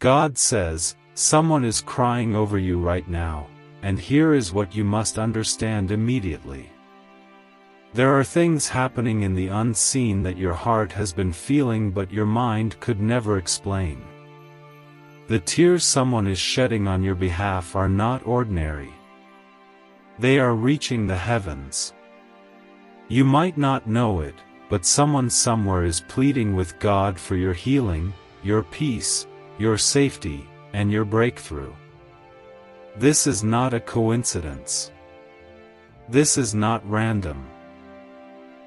God says, someone is crying over you right now, and here is what you must understand immediately. There are things happening in the unseen that your heart has been feeling but your mind could never explain. The tears someone is shedding on your behalf are not ordinary. They are reaching the heavens. You might not know it, but someone somewhere is pleading with God for your healing, your peace, your safety, and your breakthrough. This is not a coincidence. This is not random.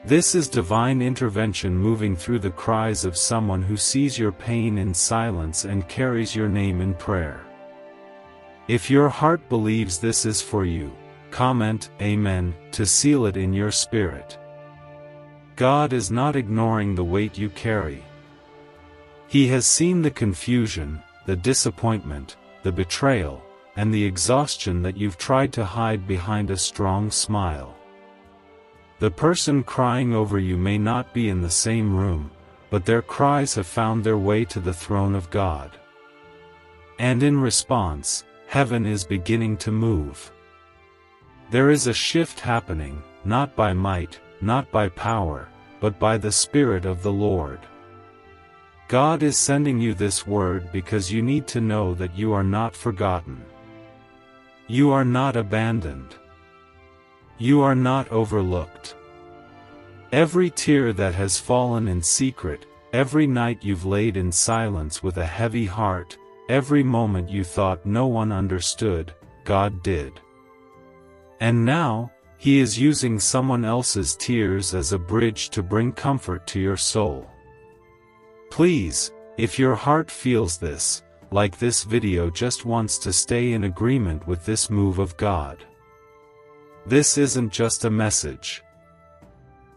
This is divine intervention moving through the cries of someone who sees your pain in silence and carries your name in prayer. If your heart believes this is for you, comment Amen to seal it in your spirit. God is not ignoring the weight you carry. He has seen the confusion, the disappointment, the betrayal, and the exhaustion that you've tried to hide behind a strong smile. The person crying over you may not be in the same room, but their cries have found their way to the throne of God. And in response, heaven is beginning to move. There is a shift happening, not by might, not by power, but by the Spirit of the Lord. God is sending you this word because you need to know that you are not forgotten. You are not abandoned. You are not overlooked. Every tear that has fallen in secret, every night you've laid in silence with a heavy heart, every moment you thought no one understood, God did. And now, He is using someone else's tears as a bridge to bring comfort to your soul. Please, if your heart feels this, like this video just wants to stay in agreement with this move of God. This isn't just a message.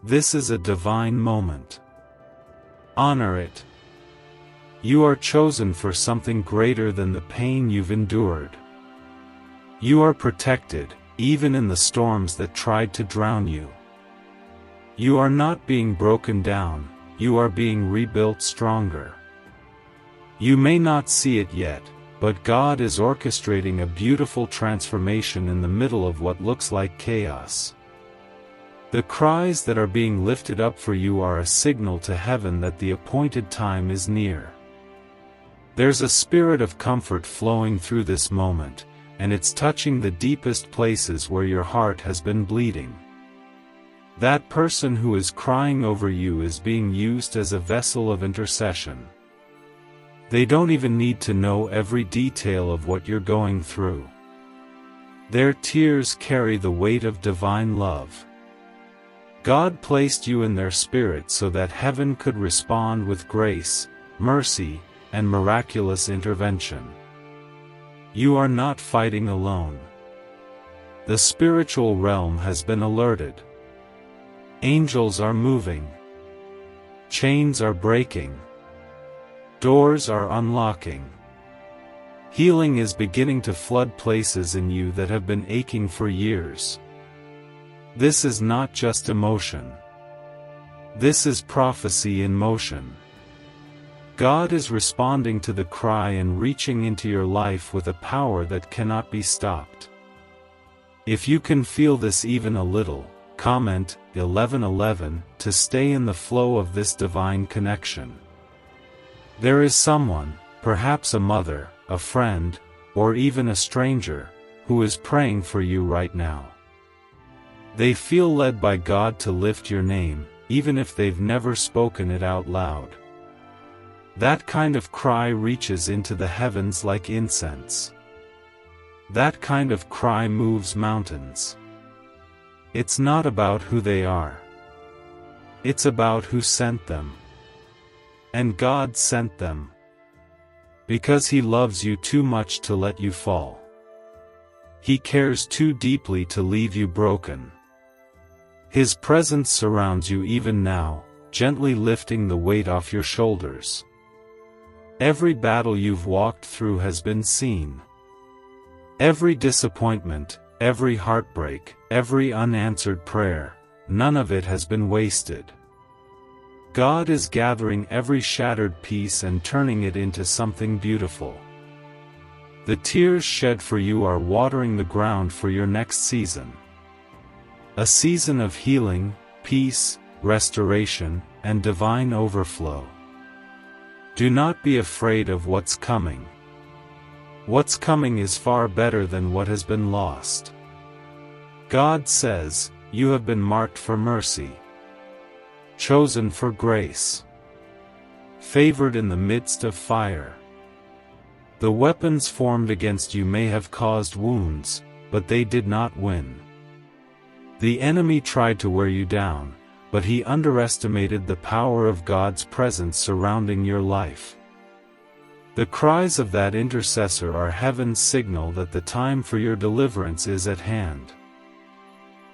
This is a divine moment. Honor it. You are chosen for something greater than the pain you've endured. You are protected, even in the storms that tried to drown you. You are not being broken down, you are being rebuilt stronger. You may not see it yet, but God is orchestrating a beautiful transformation in the middle of what looks like chaos. The cries that are being lifted up for you are a signal to heaven that the appointed time is near. There's a spirit of comfort flowing through this moment, and it's touching the deepest places where your heart has been bleeding. That person who is crying over you is being used as a vessel of intercession. They don't even need to know every detail of what you're going through. Their tears carry the weight of divine love. God placed you in their spirit so that heaven could respond with grace, mercy, and miraculous intervention. You are not fighting alone. The spiritual realm has been alerted. Angels are moving. Chains are breaking. Doors are unlocking. Healing is beginning to flood places in you that have been aching for years. This is not just emotion. This is prophecy in motion. God is responding to the cry and reaching into your life with a power that cannot be stopped. If you can feel this even a little, comment 1111 to stay in the flow of this divine connection. There is someone, perhaps a mother, a friend, or even a stranger, who is praying for you right now. They feel led by God to lift your name, even if they've never spoken it out loud. That kind of cry reaches into the heavens like incense. That kind of cry moves mountains. It's not about who they are. It's about who sent them. And God sent them. Because He loves you too much to let you fall. He cares too deeply to leave you broken. His presence surrounds you even now, gently lifting the weight off your shoulders. Every battle you've walked through has been seen. Every disappointment, every heartbreak, every unanswered prayer, none of it has been wasted. God is gathering every shattered piece and turning it into something beautiful. The tears shed for you are watering the ground for your next season. A season of healing, peace, restoration, and divine overflow. Do not be afraid of what's coming. What's coming is far better than what has been lost. God says, you have been marked for mercy, chosen for grace, favored in the midst of fire. The weapons formed against you may have caused wounds, but they did not win. The enemy tried to wear you down, but he underestimated the power of God's presence surrounding your life. The cries of that intercessor are heaven's signal that the time for your deliverance is at hand.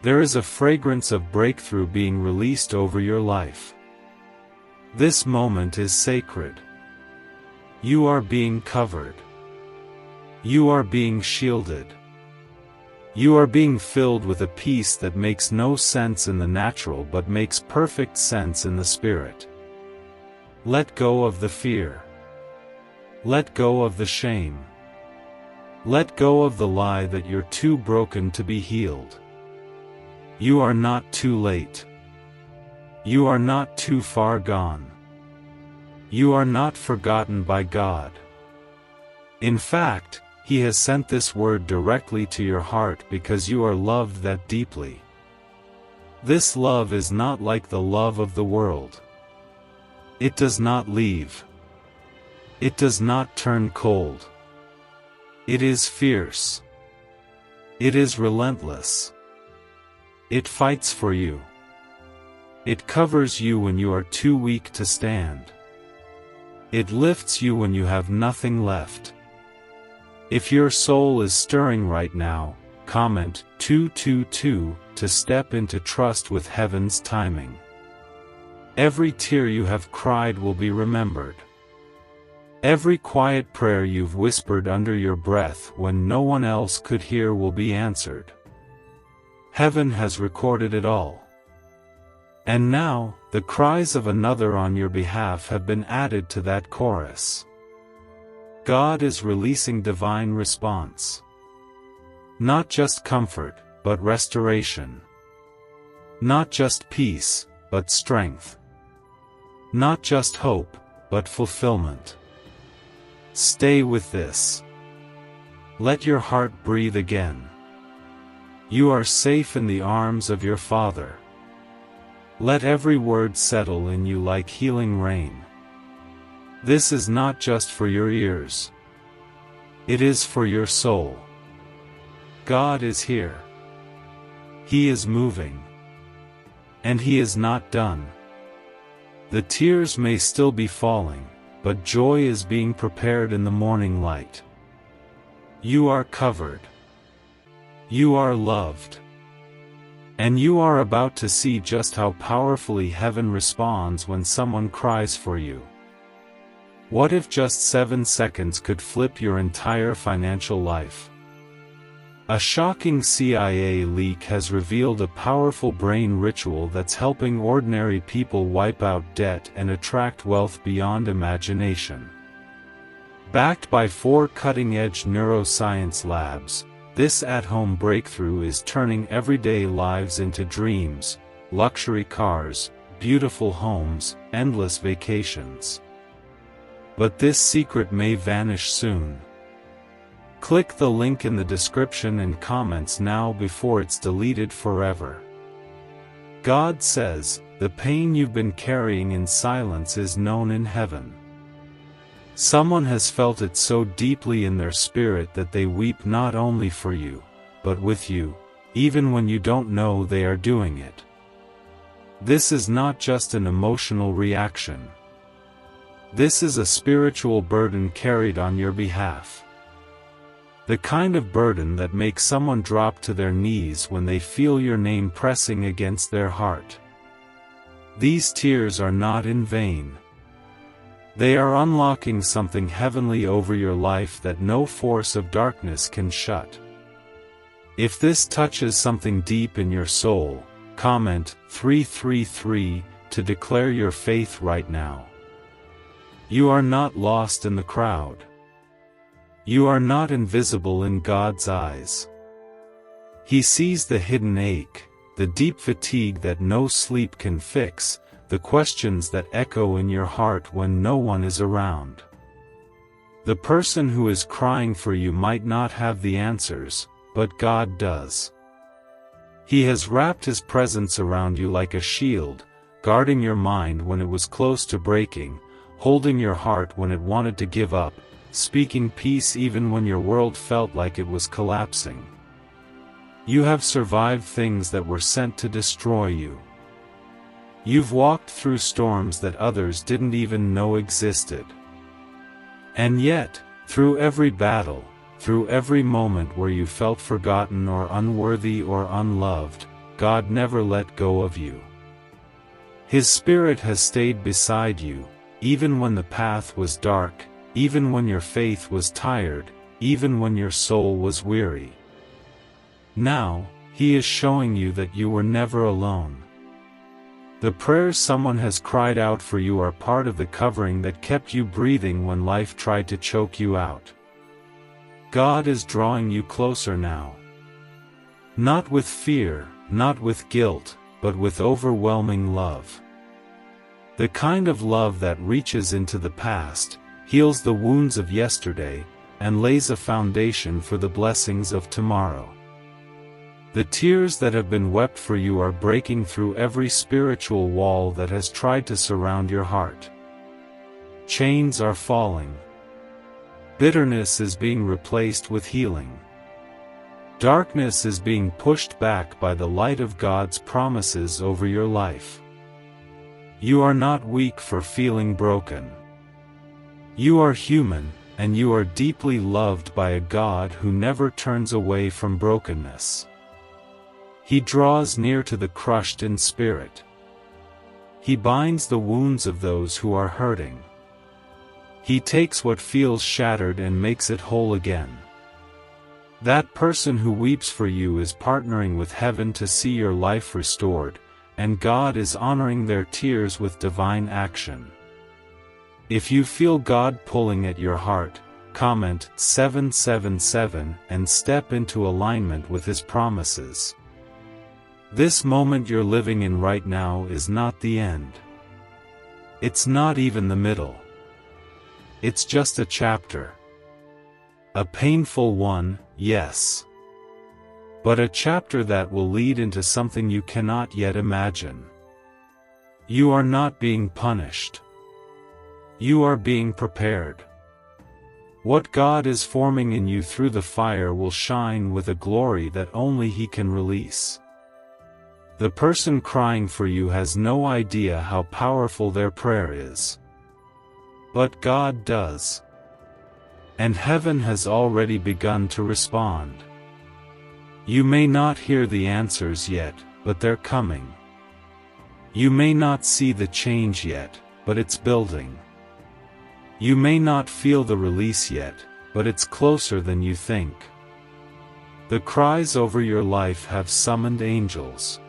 There is a fragrance of breakthrough being released over your life. This moment is sacred. You are being covered. You are being shielded. You are being filled with a peace that makes no sense in the natural but makes perfect sense in the spirit. Let go of the fear. Let go of the shame. Let go of the lie that you're too broken to be healed. You are not too late. You are not too far gone. You are not forgotten by God. In fact, He has sent this word directly to your heart because you are loved that deeply. This love is not like the love of the world. It does not leave. It does not turn cold. It is fierce. It is relentless. It fights for you. It covers you when you are too weak to stand. It lifts you when you have nothing left. If your soul is stirring right now, comment 222 to step into trust with heaven's timing. Every tear you have cried will be remembered. Every quiet prayer you've whispered under your breath when no one else could hear will be answered. Heaven has recorded it all. And now, the cries of another on your behalf have been added to that chorus. God is releasing divine response. Not just comfort, but restoration. Not just peace, but strength. Not just hope, but fulfillment. Stay with this. Let your heart breathe again. You are safe in the arms of your Father. Let every word settle in you like healing rain. This is not just for your ears. It is for your soul. God is here. He is moving. And He is not done. The tears may still be falling, but joy is being prepared in the morning light. You are covered. You are loved. And you are about to see just how powerfully heaven responds when someone cries for you. What if just 7 seconds could flip your entire financial life? A shocking CIA leak has revealed a powerful brain ritual that's helping ordinary people wipe out debt and attract wealth beyond imagination. Backed by 4 cutting-edge neuroscience labs, this at-home breakthrough is turning everyday lives into dreams, luxury cars, beautiful homes, endless vacations. But this secret may vanish soon. Click the link in the description and comments now before it's deleted forever. God says, the pain you've been carrying in silence is known in heaven. Someone has felt it so deeply in their spirit that they weep not only for you, but with you, even when you don't know they are doing it. This is not just an emotional reaction. This is a spiritual burden carried on your behalf. The kind of burden that makes someone drop to their knees when they feel your name pressing against their heart. These tears are not in vain. They are unlocking something heavenly over your life that no force of darkness can shut. If this touches something deep in your soul, comment 333 to declare your faith right now. You are not lost in the crowd. You are not invisible in God's eyes. He sees the hidden ache, the deep fatigue that no sleep can fix, the questions that echo in your heart when no one is around. The person who is crying for you might not have the answers, but God does. He has wrapped His presence around you like a shield, guarding your mind when it was close to breaking, holding your heart when it wanted to give up, speaking peace even when your world felt like it was collapsing. You have survived things that were sent to destroy you. You've walked through storms that others didn't even know existed. And yet, through every battle, through every moment where you felt forgotten or unworthy or unloved, God never let go of you. His Spirit has stayed beside you, even when the path was dark, even when your faith was tired, even when your soul was weary. Now, He is showing you that you were never alone. The prayers someone has cried out for you are part of the covering that kept you breathing when life tried to choke you out. God is drawing you closer now. Not with fear, not with guilt, but with overwhelming love. The kind of love that reaches into the past, heals the wounds of yesterday, and lays a foundation for the blessings of tomorrow. The tears that have been wept for you are breaking through every spiritual wall that has tried to surround your heart. Chains are falling. Bitterness is being replaced with healing. Darkness is being pushed back by the light of God's promises over your life. You are not weak for feeling broken. You are human, and you are deeply loved by a God who never turns away from brokenness. He draws near to the crushed in spirit. He binds the wounds of those who are hurting. He takes what feels shattered and makes it whole again. That person who weeps for you is partnering with heaven to see your life restored, and God is honoring their tears with divine action. If you feel God pulling at your heart, comment 777 and step into alignment with His promises. This moment you're living in right now is not the end. It's not even the middle. It's just a chapter. A painful one, yes. But a chapter that will lead into something you cannot yet imagine. You are not being punished. You are being prepared. What God is forming in you through the fire will shine with a glory that only He can release. The person crying for you has no idea how powerful their prayer is. But God does. And heaven has already begun to respond. You may not hear the answers yet, but they're coming. You may not see the change yet, but it's building. You may not feel the release yet, but it's closer than you think. The cries over your life have summoned angels.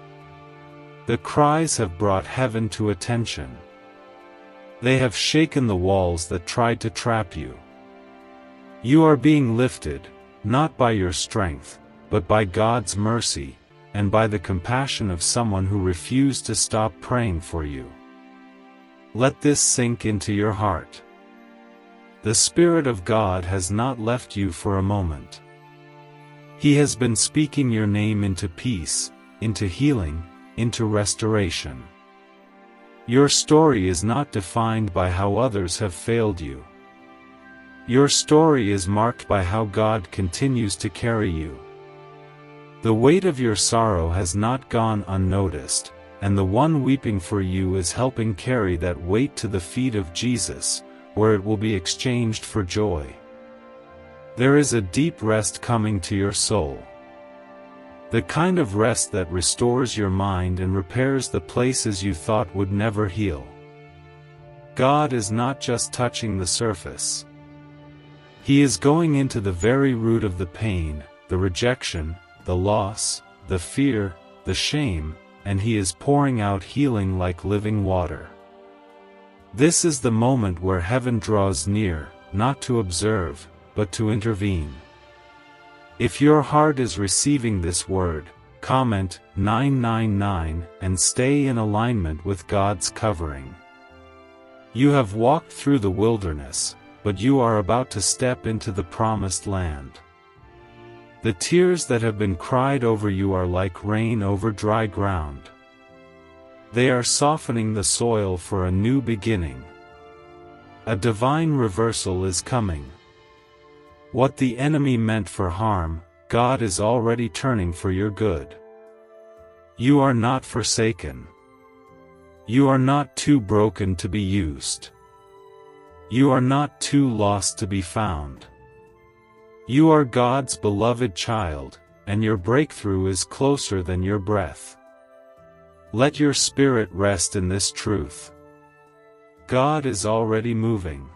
The cries have brought heaven to attention. They have shaken the walls that tried to trap you. You are being lifted, not by your strength, but by God's mercy, and by the compassion of someone who refused to stop praying for you. Let this sink into your heart. The Spirit of God has not left you for a moment. He has been speaking your name into peace, into healing, into restoration. Your story is not defined by how others have failed you. Your story is marked by how God continues to carry you. The weight of your sorrow has not gone unnoticed, and the one weeping for you is helping carry that weight to the feet of Jesus, where it will be exchanged for joy. There is a deep rest coming to your soul. The kind of rest that restores your mind and repairs the places you thought would never heal. God is not just touching the surface. He is going into the very root of the pain, the rejection, the loss, the fear, the shame, and He is pouring out healing like living water. This is the moment where heaven draws near, not to observe, but to intervene. If your heart is receiving this word, comment 999 and stay in alignment with God's covering. You have walked through the wilderness, but you are about to step into the promised land. The tears that have been cried over you are like rain over dry ground. They are softening the soil for a new beginning. A divine reversal is coming. What the enemy meant for harm, God is already turning for your good. You are not forsaken. You are not too broken to be used. You are not too lost to be found. You are God's beloved child, and your breakthrough is closer than your breath. Let your spirit rest in this truth. God is already moving.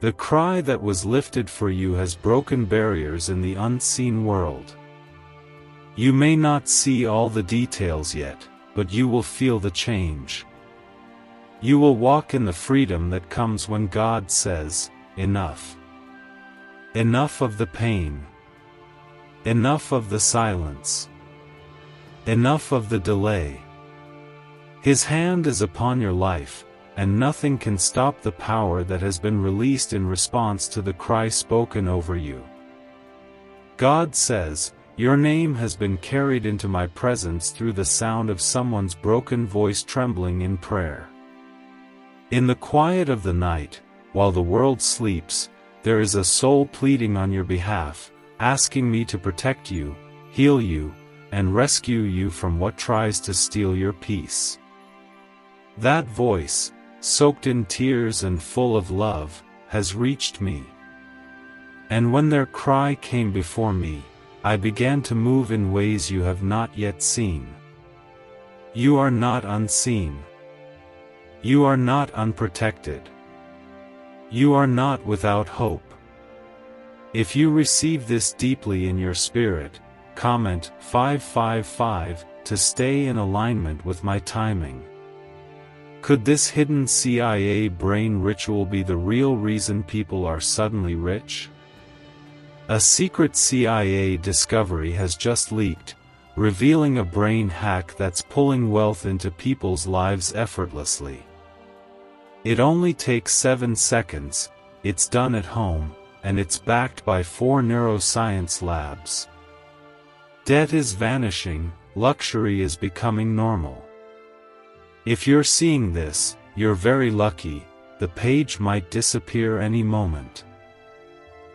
The cry that was lifted for you has broken barriers in the unseen world. You may not see all the details yet, but you will feel the change. You will walk in the freedom that comes when God says, "Enough." Enough of the pain. Enough of the silence. Enough of the delay. His hand is upon your life, and nothing can stop the power that has been released in response to the cry spoken over you. God says, "Your name has been carried into my presence through the sound of someone's broken voice trembling in prayer." In the quiet of the night, while the world sleeps, there is a soul pleading on your behalf, asking me to protect you, heal you, and rescue you from what tries to steal your peace. That voice, soaked in tears and full of love, has reached me. And when their cry came before me, I began to move in ways you have not yet seen. You are not unseen. You are not unprotected. You are not without hope. If you receive this deeply in your spirit, comment 555 to stay in alignment with my timing. Could this hidden CIA brain ritual be the real reason people are suddenly rich? A secret CIA discovery has just leaked, revealing a brain hack that's pulling wealth into people's lives effortlessly. It only takes 7 seconds, it's done at home, and it's backed by 4 neuroscience labs. Debt is vanishing, luxury is becoming normal. If you're seeing this, you're very lucky, the page might disappear any moment.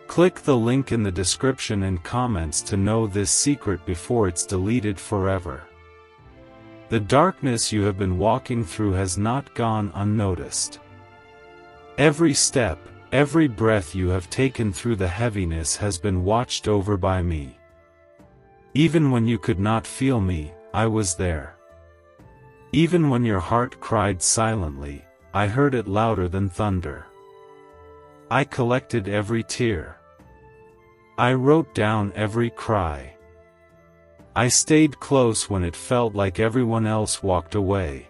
Click the link in the description and comments to know this secret before it's deleted forever. The darkness you have been walking through has not gone unnoticed. Every step, every breath you have taken through the heaviness has been watched over by me. Even when you could not feel me, I was there. Even when your heart cried silently, I heard it louder than thunder. I collected every tear. I wrote down every cry. I stayed close when it felt like everyone else walked away.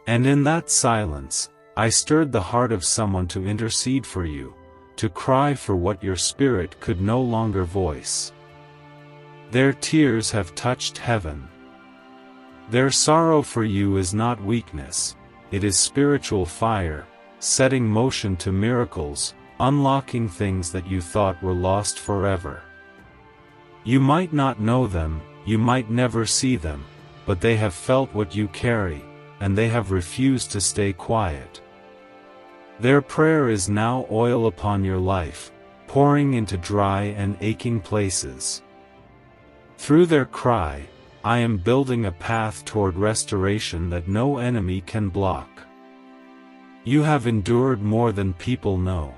And in that silence, I stirred the heart of someone to intercede for you, to cry for what your spirit could no longer voice. Their tears have touched heaven. Their sorrow for you is not weakness, it is spiritual fire, setting motion to miracles, unlocking things that you thought were lost forever. You might not know them, you might never see them, but they have felt what you carry, and they have refused to stay quiet. Their prayer is now oil upon your life, pouring into dry and aching places. Through their cry, I am building a path toward restoration that no enemy can block. You have endured more than people know.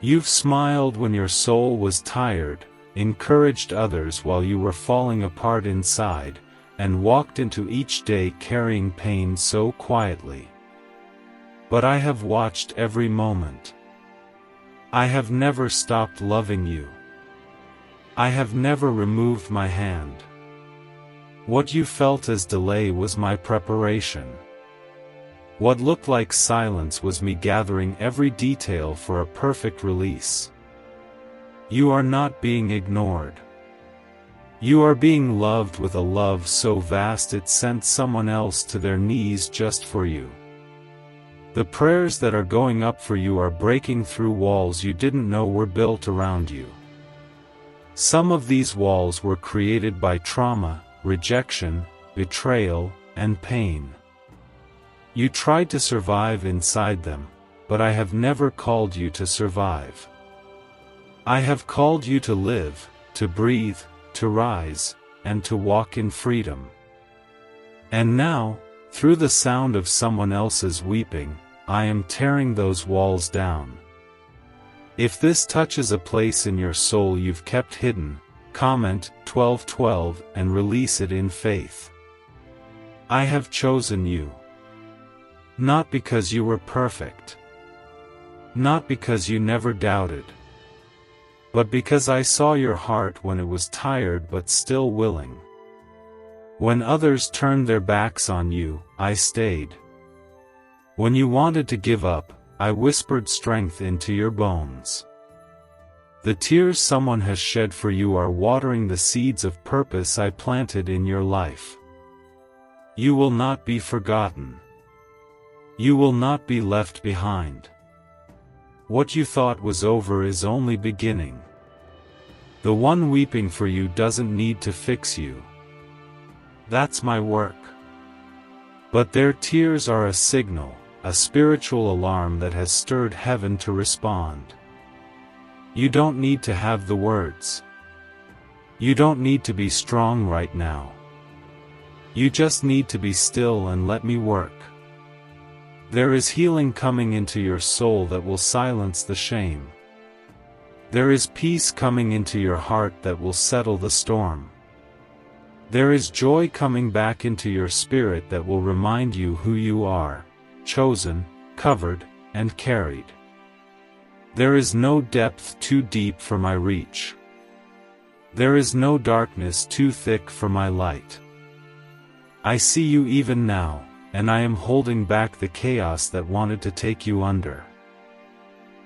You've smiled when your soul was tired, encouraged others while you were falling apart inside, and walked into each day carrying pain so quietly. But I have watched every moment. I have never stopped loving you. I have never removed my hand. What you felt as delay was my preparation. What looked like silence was me gathering every detail for a perfect release. You are not being ignored. You are being loved with a love so vast it sent someone else to their knees just for you. The prayers that are going up for you are breaking through walls you didn't know were built around you. Some of these walls were created by trauma, rejection, betrayal, and pain. You tried to survive inside them, but I have never called you to survive. I have called you to live, to breathe, to rise, and to walk in freedom. And now, through the sound of someone else's weeping, I am tearing those walls down. If this touches a place in your soul you've kept hidden, comment 1212 and release it in faith. I have chosen you. Not because you were perfect. Not because you never doubted. But because I saw your heart when it was tired but still willing. When others turned their backs on you, I stayed. When you wanted to give up, I whispered strength into your bones. The tears someone has shed for you are watering the seeds of purpose I planted in your life. You will not be forgotten. You will not be left behind. What you thought was over is only beginning. The one weeping for you doesn't need to fix you. That's my work. But their tears are a signal, a spiritual alarm that has stirred heaven to respond. You don't need to have the words. You don't need to be strong right now. You just need to be still and let me work. There is healing coming into your soul that will silence the shame. There is peace coming into your heart that will settle the storm. There is joy coming back into your spirit that will remind you who you are, chosen, covered, and carried. There is no depth too deep for my reach. There is no darkness too thick for my light. I see you even now, and I am holding back the chaos that wanted to take you under.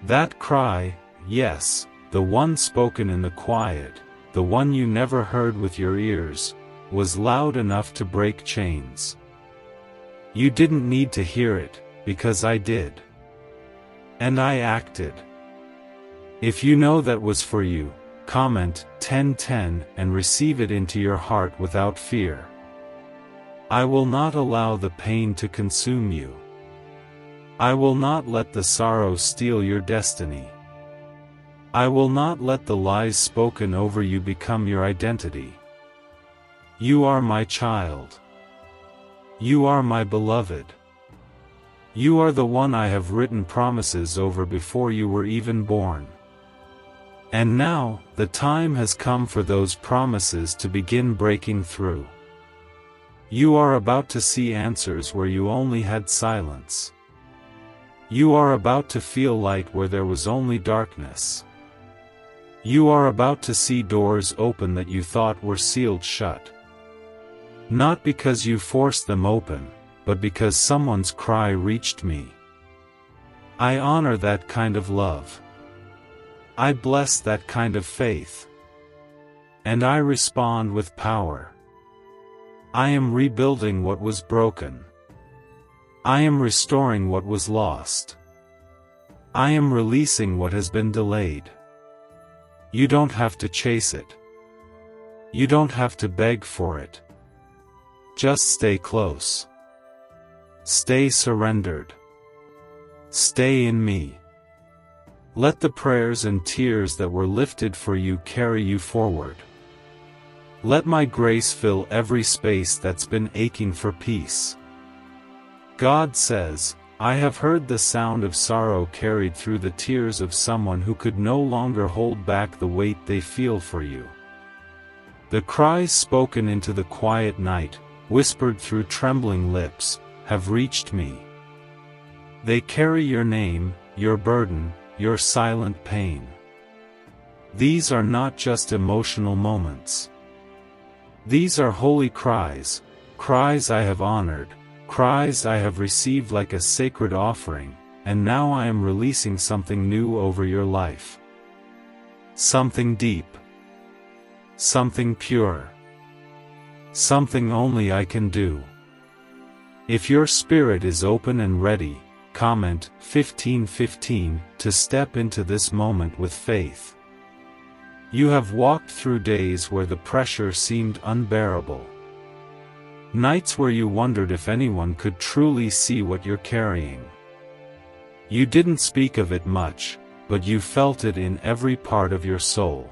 That cry, yes, the one spoken in the quiet, the one you never heard with your ears, was loud enough to break chains. You didn't need to hear it, because I did. And I acted. If you know that was for you, comment 1010 and receive it into your heart without fear. I will not allow the pain to consume you. I will not let the sorrow steal your destiny. I will not let the lies spoken over you become your identity. You are my child. You are my beloved. You are the one I have written promises over before you were even born. And now, the time has come for those promises to begin breaking through. You are about to see answers where you only had silence. You are about to feel light where there was only darkness. You are about to see doors open that you thought were sealed shut. Not because you forced them open, but because someone's cry reached me. I honor that kind of love. I bless that kind of faith. And I respond with power. I am rebuilding what was broken. I am restoring what was lost. I am releasing what has been delayed. You don't have to chase it. You don't have to beg for it. Just stay close. Stay surrendered. Stay in me. Let the prayers and tears that were lifted for you carry you forward. Let my grace fill every space that's been aching for peace. God says, I have heard the sound of sorrow carried through the tears of someone who could no longer hold back the weight they feel for you. The cries spoken into the quiet night, whispered through trembling lips, have reached me. They carry your name, your burden, your silent pain. These are not just emotional moments. These are holy cries, cries I have honored, cries I have received like a sacred offering, and now I am releasing something new over your life. Something deep. Something pure. Something only I can do. If your spirit is open and ready, comment 1515 to step into this moment with faith. You have walked through days where the pressure seemed unbearable. Nights where you wondered if anyone could truly see what you're carrying. You didn't speak of it much, but you felt it in every part of your soul.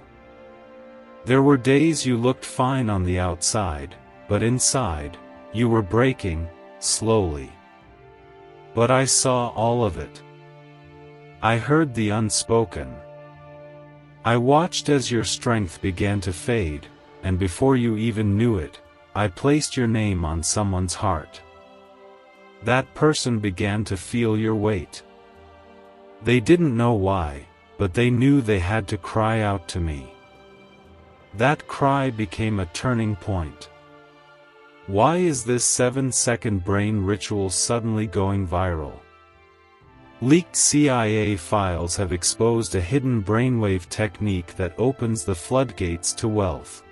There were days you looked fine on the outside, but inside, you were breaking, slowly. But I saw all of it. I heard the unspoken. I watched as your strength began to fade, and before you even knew it, I placed your name on someone's heart. That person began to feel your weight. They didn't know why, but they knew they had to cry out to me. That cry became a turning point. Why is this 7-second brain ritual suddenly going viral? Leaked CIA files have exposed a hidden brainwave technique that opens the floodgates to wealth.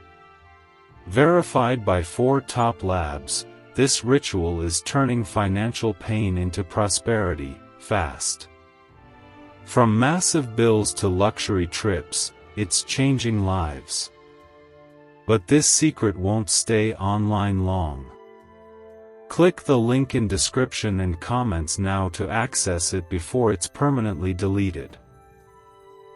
Verified by 4 top labs, this ritual is turning financial pain into prosperity, fast. From massive bills to luxury trips, it's changing lives. But this secret won't stay online long. Click the link in description and comments now to access it before it's permanently deleted.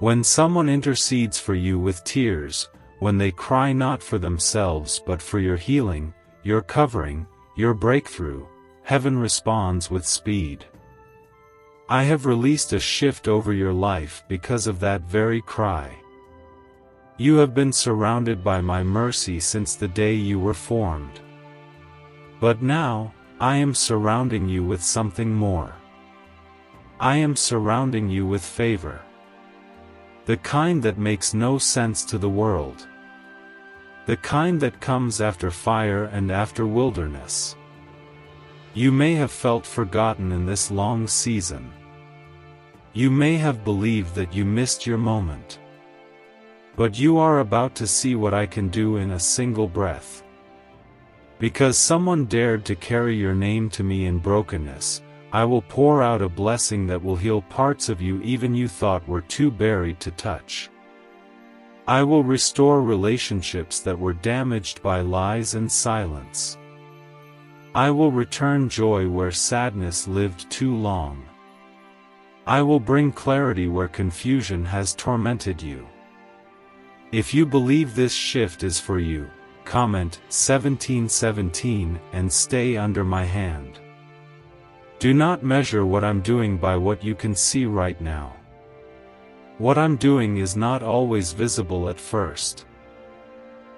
When someone intercedes for you with tears, when they cry not for themselves but for your healing, your covering, your breakthrough, heaven responds with speed. I have released a shift over your life because of that very cry. You have been surrounded by my mercy since the day you were formed. But now, I am surrounding you with something more. I am surrounding you with favor. The kind that makes no sense to the world. The kind that comes after fire and after wilderness. You may have felt forgotten in this long season. You may have believed that you missed your moment. But you are about to see what I can do in a single breath. Because someone dared to carry your name to me in brokenness, I will pour out a blessing that will heal parts of you even you thought were too buried to touch. I will restore relationships that were damaged by lies and silence. I will return joy where sadness lived too long. I will bring clarity where confusion has tormented you. If you believe this shift is for you, comment 1717 and stay under my hand. Do not measure what I'm doing by what you can see right now. What I'm doing is not always visible at first.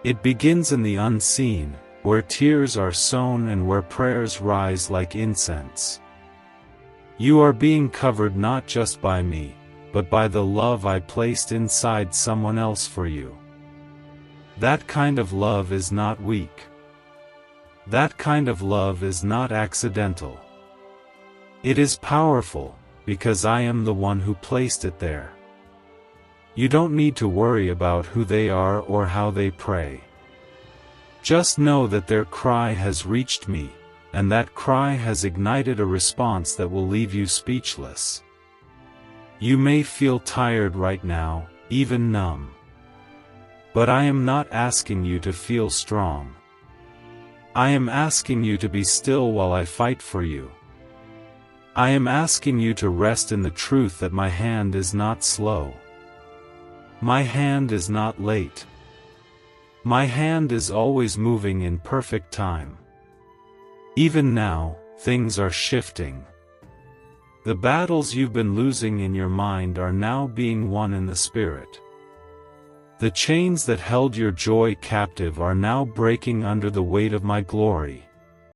It begins in the unseen, where tears are sown and where prayers rise like incense. You are being covered not just by me, but by the love I placed inside someone else for you. That kind of love is not weak. That kind of love is not accidental. It is powerful, because I am the one who placed it there. You don't need to worry about who they are or how they pray. Just know that their cry has reached me, and that cry has ignited a response that will leave you speechless. You may feel tired right now, even numb. But I am not asking you to feel strong. I am asking you to be still while I fight for you. I am asking you to rest in the truth that my hand is not slow. My hand is not late. My hand is always moving in perfect time. Even now, things are shifting. The battles you've been losing in your mind are now being won in the spirit. The chains that held your joy captive are now breaking under the weight of my glory.